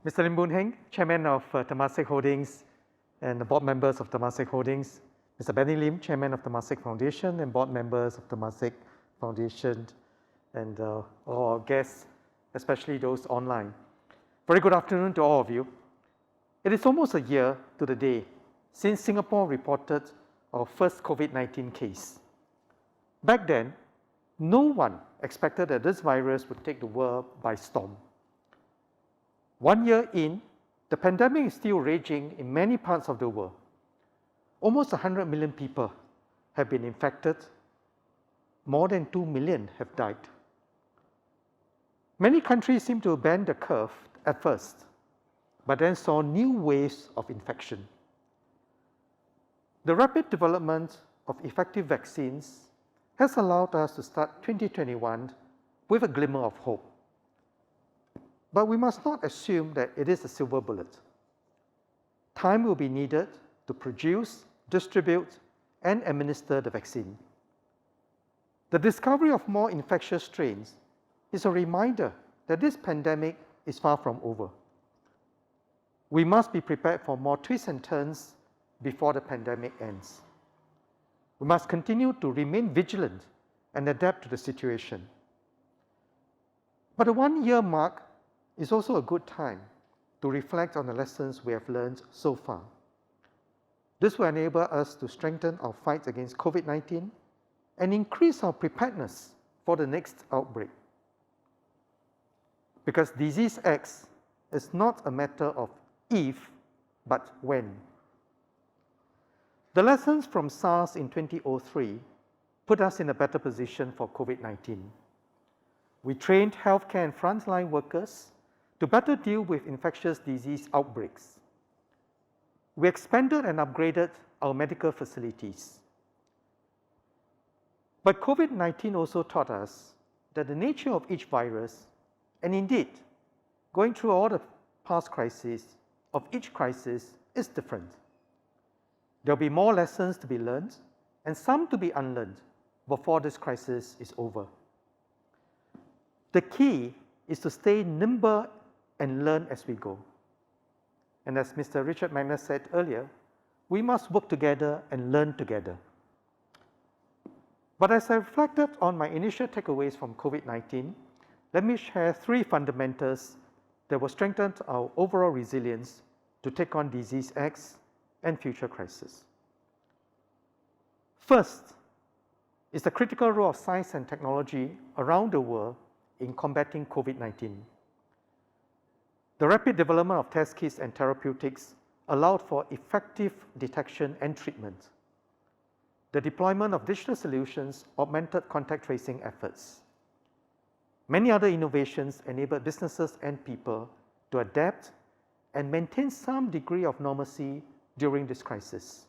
Mr. Lim Boon Heng, Chairman of Temasek Holdings and the board members of Temasek Holdings, Mr. Benny Lim, Chairman of Temasek Foundation and board members of Temasek Foundation, and all our guests, especially those online. Very good afternoon to all of you. It is almost a year to the day since Singapore reported our first COVID-19 case. Back then, no one expected that this virus would take the world by storm. 1 year in, the pandemic is still raging in many parts of the world. Almost 100 million people have been infected. More than 2 million have died. Many countries seem to bend the curve at first, but then saw new waves of infection. The rapid development of effective vaccines has allowed us to start 2021 with a glimmer of hope. But we must not assume that it is a silver bullet. Time will be needed to produce, distribute, and administer the vaccine. The discovery of more infectious strains is a reminder that this pandemic is far from over. We must be prepared for more twists and turns before the pandemic ends. We must continue to remain vigilant and adapt to the situation. But the 1 year mark is also a good time to reflect on the lessons we have learned so far. This will enable us to strengthen our fight against COVID-19 and increase our preparedness for the next outbreak. Because disease X is not a matter of if, but when. The lessons from SARS in 2003 put us in a better position for COVID-19. We trained healthcare and frontline workers to better deal with infectious disease outbreaks. We expanded and upgraded our medical facilities. But COVID-19 also taught us that the nature of each virus, and indeed, going through all the past crises, of each crisis is different. There will be more lessons to be learned and some to be unlearned before this crisis is over. The key is to stay nimble and learn as we go. And as Mr. Richard Magnus said earlier, we must work together and learn together. But as I reflected on my initial takeaways from COVID-19, let me share 3 fundamentals that will strengthen our overall resilience to take on disease X and future crises. First is the critical role of science and technology around the world in combating COVID-19. The rapid development of test kits and therapeutics allowed for effective detection and treatment. The deployment of digital solutions augmented contact tracing efforts. Many other innovations enabled businesses and people to adapt and maintain some degree of normalcy during this crisis.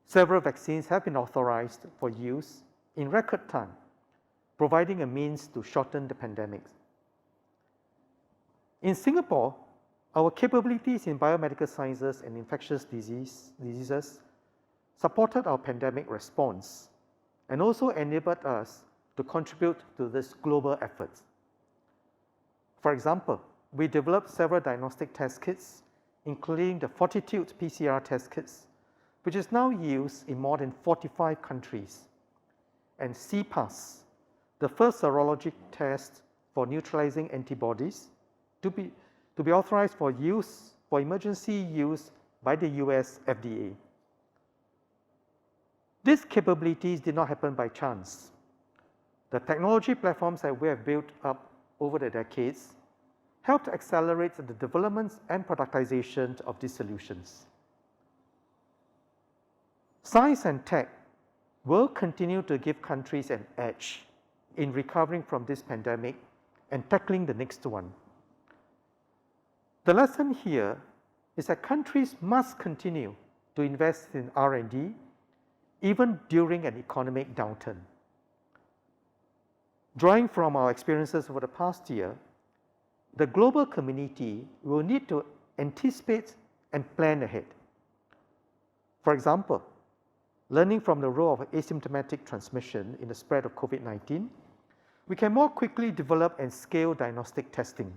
Several vaccines have been authorized for use in record time, providing a means to shorten the pandemic. In Singapore, our capabilities in biomedical sciences and infectious diseases supported our pandemic response and also enabled us to contribute to this global effort. For example, we developed several diagnostic test kits, including the Fortitude PCR test kits, which is now used in more than 45 countries, and CPAS, the first serologic test for neutralizing antibodies, to be authorized for emergency use by the US FDA. These capabilities did not happen by chance. The technology platforms that we have built up over the decades helped accelerate the development and productization of these solutions. Science and tech will continue to give countries an edge in recovering from this pandemic and tackling the next one. The lesson here is that countries must continue to invest in R&D even during an economic downturn. Drawing from our experiences over the past year, the global community will need to anticipate and plan ahead. For example, learning from the role of asymptomatic transmission in the spread of COVID-19, we can more quickly develop and scale diagnostic testing.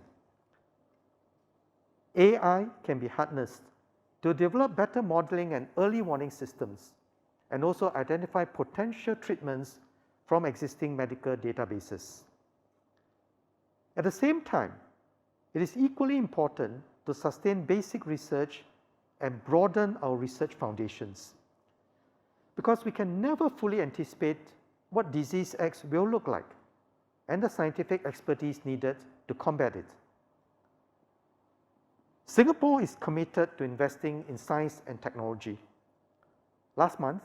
AI can be harnessed to develop better modeling and early warning systems, and also identify potential treatments from existing medical databases. At the same time, it is equally important to sustain basic research and broaden our research foundations, because we can never fully anticipate what disease X will look like and the scientific expertise needed to combat it. Singapore is committed to investing in science and technology. Last month,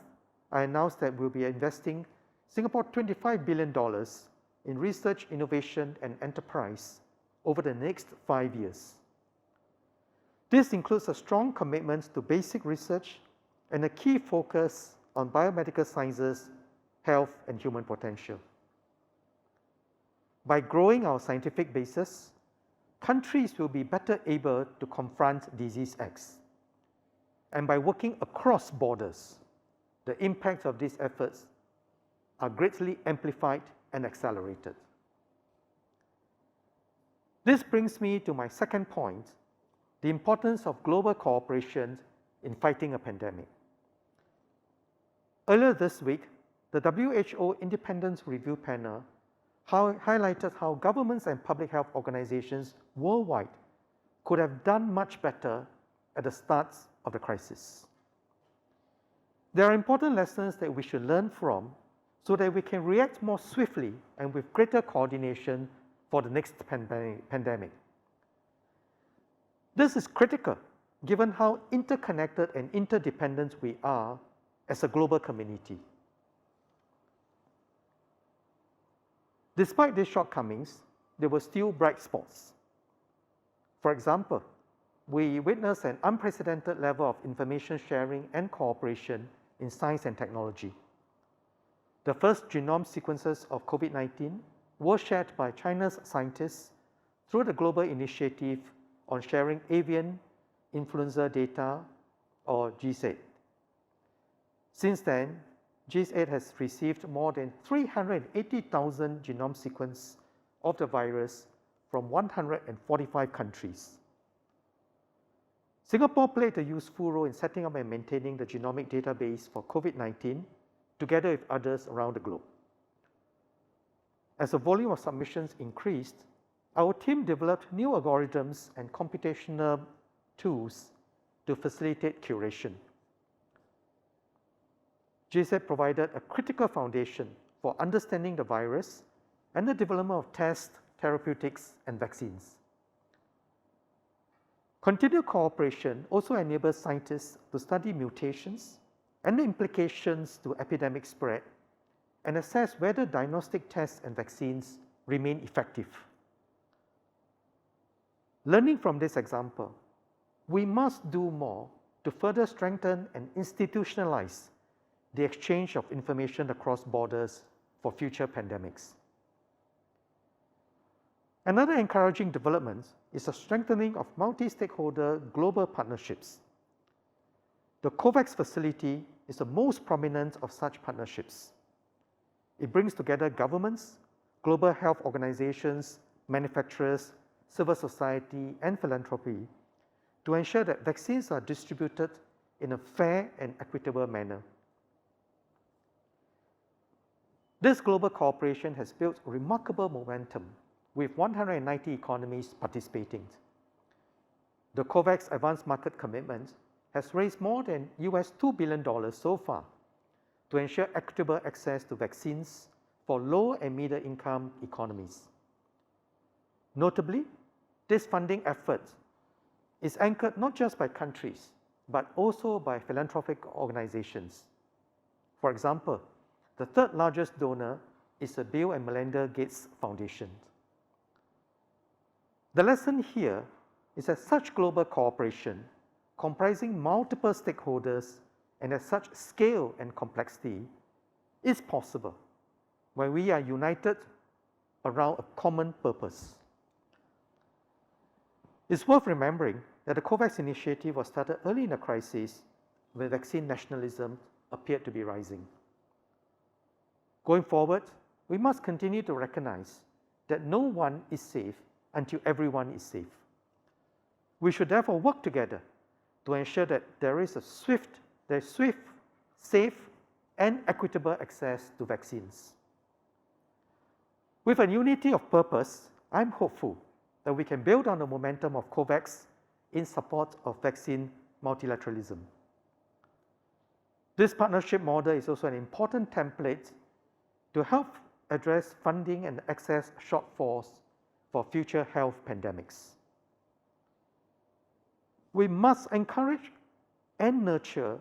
I announced that we'll be investing Singapore $25 billion in research, innovation, and enterprise over the next 5 years. This includes a strong commitment to basic research and a key focus on biomedical sciences, health, and human potential. By growing our scientific basis, countries will be better able to confront disease X. And by working across borders, the impact of these efforts are greatly amplified and accelerated. This brings me to my second point, the importance of global cooperation in fighting a pandemic. Earlier this week, the WHO Independent Review Panel highlighted how governments and public health organizations worldwide could have done much better at the start of the crisis. There are important lessons that we should learn from so that we can react more swiftly and with greater coordination for the next pandemic. This is critical given how interconnected and interdependent we are as a global community. Despite these shortcomings, there were still bright spots. For example, we witnessed an unprecedented level of information sharing and cooperation in science and technology. The first genome sequences of COVID-19 were shared by China's scientists through the Global Initiative on Sharing Avian Influenza Data, or GSAID. Since then, GSAID has received more than 380,000 genome sequences of the virus from 145 countries. Singapore played a useful role in setting up and maintaining the genomic database for COVID-19 together with others around the globe. As the volume of submissions increased, our team developed new algorithms and computational tools to facilitate curation. GSAID provided a critical foundation for understanding the virus and the development of tests, therapeutics, and vaccines. Continued cooperation also enables scientists to study mutations and the implications to epidemic spread and assess whether diagnostic tests and vaccines remain effective. Learning from this example, we must do more to further strengthen and institutionalize the exchange of information across borders for future pandemics. Another encouraging development is the strengthening of multi-stakeholder global partnerships. The COVAX facility is the most prominent of such partnerships. It brings together governments, global health organizations, manufacturers, civil society, and philanthropy to ensure that vaccines are distributed in a fair and equitable manner. This global cooperation has built remarkable momentum with 190 economies participating. The COVAX Advanced Market Commitment has raised more than $2 billion so far to ensure equitable access to vaccines for low and middle income economies. Notably, this funding effort is anchored not just by countries, but also by philanthropic organizations. For example, the third largest donor is the Bill and Melinda Gates Foundation. The lesson here is that such global cooperation, comprising multiple stakeholders and at such scale and complexity, is possible when we are united around a common purpose. It's worth remembering that the COVAX initiative was started early in the crisis when vaccine nationalism appeared to be rising. Going forward, we must continue to recognize that no one is safe until everyone is safe. We should therefore work together to ensure that there is swift, safe, and equitable access to vaccines. With a unity of purpose, I'm hopeful that we can build on the momentum of COVAX in support of vaccine multilateralism. This partnership model is also an important template to help address funding and access shortfalls for future health pandemics. We must encourage and nurture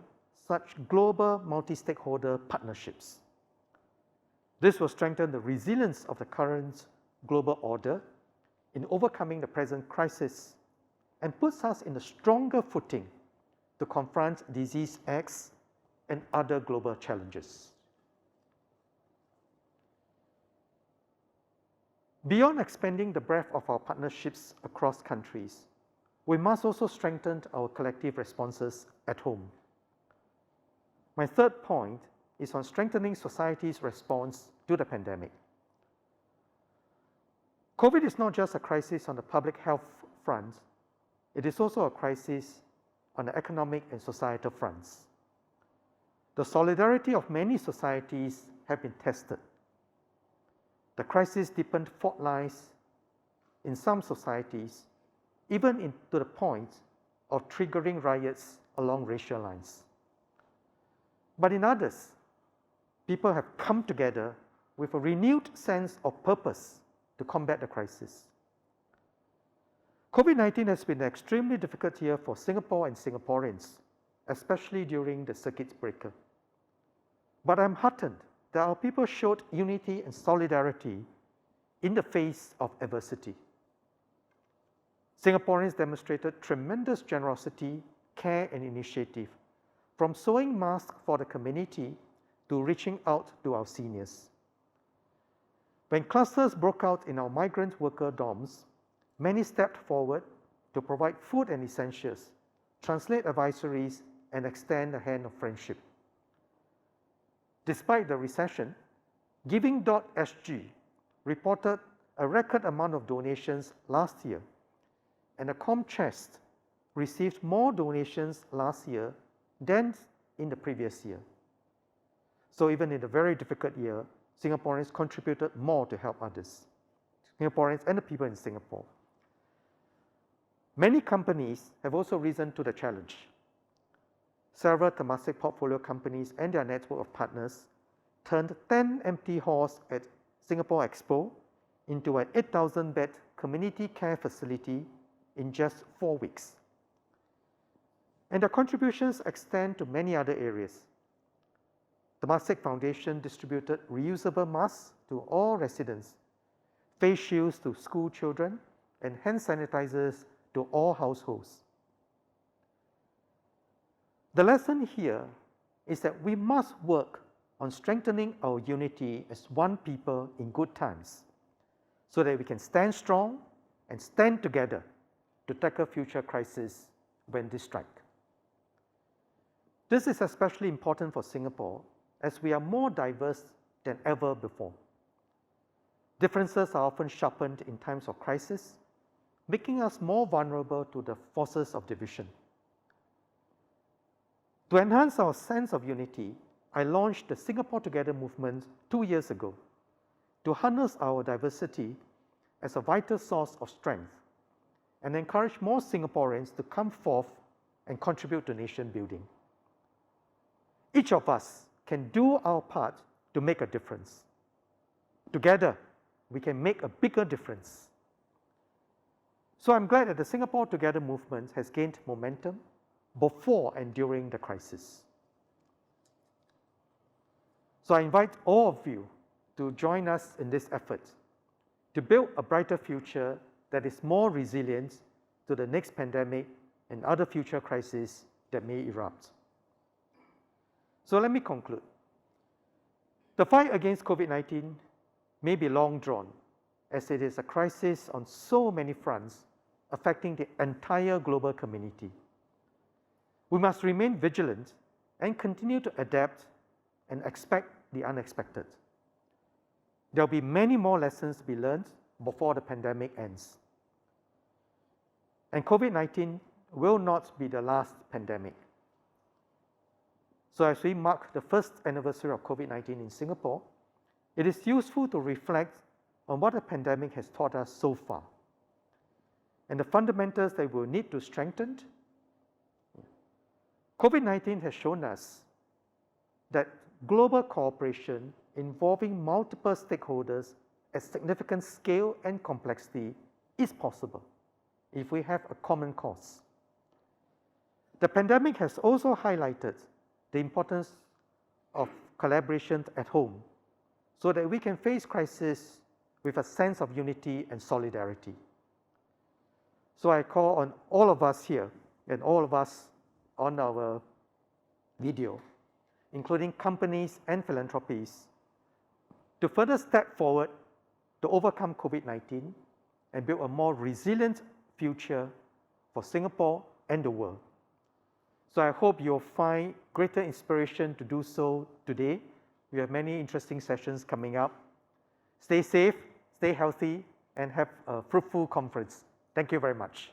such global multi-stakeholder partnerships. This will strengthen the resilience of the current global order in overcoming the present crisis and puts us in a stronger footing to confront disease X and other global challenges. Beyond expanding the breadth of our partnerships across countries, we must also strengthen our collective responses at home. My third point is on strengthening society's response to the pandemic. COVID is not just a crisis on the public health front, it is also a crisis on the economic and societal fronts. The solidarity of many societies have been tested. The crisis deepened fault lines in some societies, even to the point of triggering riots along racial lines. But in others, people have come together with a renewed sense of purpose to combat the crisis. COVID-19 has been an extremely difficult year for Singapore and Singaporeans, especially during the circuit breaker. But I'm heartened that our people showed unity and solidarity in the face of adversity. Singaporeans demonstrated tremendous generosity, care, and initiative, from sewing masks for the community to reaching out to our seniors. When clusters broke out in our migrant worker dorms, many stepped forward to provide food and essentials, translate advisories, and extend a hand of friendship. Despite the recession, Giving.sg reported a record amount of donations last year, and the ComChest received more donations last year than in the previous year. So even in a very difficult year, Singaporeans contributed more to help others, Singaporeans and the people in Singapore. Many companies have also risen to the challenge. Several Temasek portfolio companies and their network of partners turned 10 empty halls at Singapore Expo into an 8,000-bed community care facility in just 4 weeks. And their contributions extend to many other areas. Temasek Foundation distributed reusable masks to all residents, face shields to school children, and hand sanitizers to all households. The lesson here is that we must work on strengthening our unity as one people in good times, so that we can stand strong and stand together to tackle future crises when they strike. This is especially important for Singapore, as we are more diverse than ever before. Differences are often sharpened in times of crisis, making us more vulnerable to the forces of division. To enhance our sense of unity, I launched the Singapore Together movement 2 years ago to harness our diversity as a vital source of strength and encourage more Singaporeans to come forth and contribute to nation building. Each of us can do our part to make a difference. Together, we can make a bigger difference. So I'm glad that the Singapore Together movement has gained momentum before and during the crisis. So I invite all of you to join us in this effort to build a brighter future that is more resilient to the next pandemic and other future crises that may erupt. So let me conclude. The fight against COVID-19 may be long drawn, as it is a crisis on so many fronts affecting the entire global community. We must remain vigilant and continue to adapt and expect the unexpected. There will be many more lessons to be learned before the pandemic ends. And COVID-19 will not be the last pandemic. So as we mark the first anniversary of COVID-19 in Singapore, it is useful to reflect on what the pandemic has taught us so far and the fundamentals that we'll need to strengthen. COVID-19 has shown us that global cooperation involving multiple stakeholders at significant scale and complexity is possible if we have a common cause. The pandemic has also highlighted the importance of collaboration at home so that we can face crisis with a sense of unity and solidarity. So I call on all of us here and all of us on our video, including companies and philanthropies, to further step forward to overcome COVID-19 and build a more resilient future for Singapore and the world. So I hope you'll find greater inspiration to do so today. We have many interesting sessions coming up. Stay safe, stay healthy, and have a fruitful conference. Thank you very much.